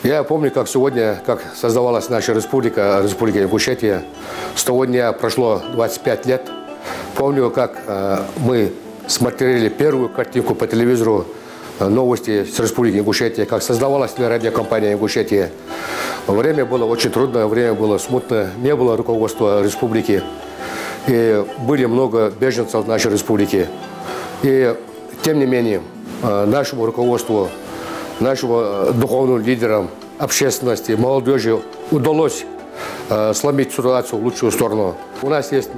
Я помню, как сегодня, как создавалась наша республика, Республика Ингушетия. С того дня прошло 25 лет. Помню, как мы смотрели первую картинку по телевизору, новости с Республики Ингушетия, как создавалась радиокомпания Ингушетия. Время было очень трудное, время было смутное, не было руководства республики. И были много беженцев в нашей республике. И тем не менее, нашему руководству, нашим духовным лидерам, общественности, молодежи удалось сломить ситуацию в лучшую сторону. У нас есть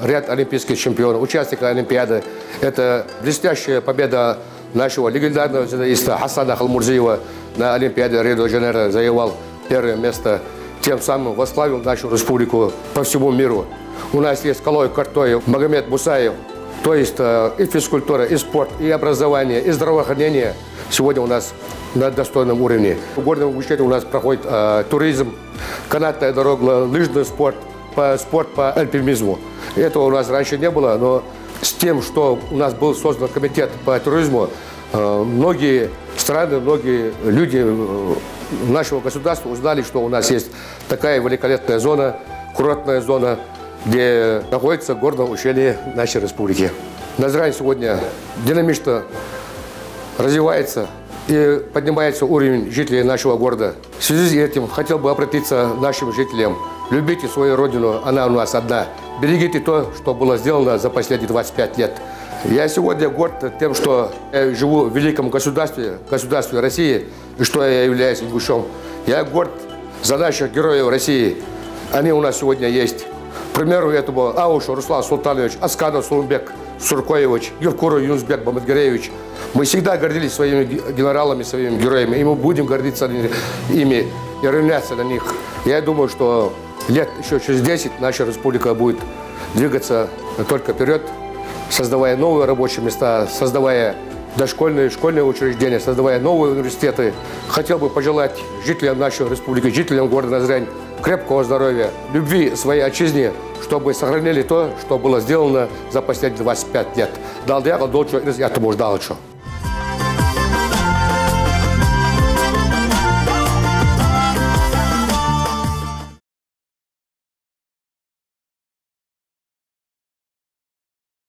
ряд олимпийских чемпионов, участников Олимпиады. Это блестящая победа нашего легендарного дзюдоиста Хасана Халмурзиева на Олимпиаде Рио-де-Жанейро, завоевал первое место, тем самым восславил нашу республику по всему миру. У нас есть Калой Картоев, Магомед Мусаев. То есть и физкультура, и спорт, и образование, и здравоохранение сегодня у нас на достойном уровне. В городе Ингушетии у нас проходит туризм, канатная дорога, лыжный спорт по альпинизму. Этого у нас раньше не было, но с тем, что у нас был создан комитет по туризму, многие страны, многие люди нашего государства узнали, что у нас есть такая великолепная зона, курортная зона, где находится горное ущелье нашей республики. Назрань сегодня динамично развивается и поднимается уровень жителей нашего города. В связи с этим хотел бы обратиться к нашим жителям. Любите свою родину, она у нас одна. Берегите то, что было сделано за последние 25 лет. Я сегодня горд тем, что я живу в великом государстве России, и что я являюсь ингушом. Я горд за наших героев России. Они у нас сегодня есть. К примеру, этому Аушу Руслан Султанович, Асканов Сулумбек Суркоевич, Юркуру Юнусбек Бамадгаревич. Мы всегда гордились своими генералами, своими героями, и мы будем гордиться ими и равняться на них. Я думаю, что лет еще через 10 наша республика будет двигаться только вперед, создавая новые рабочие места, создавая дошкольные, школьные учреждения, создавая новые университеты. Хотел бы пожелать жителям нашей республики, жителям города Назрань крепкого здоровья, любви своей отчизне, чтобы сохранили то, что было сделано за последние 25 лет. Далдяга Долчо, я тому ждал.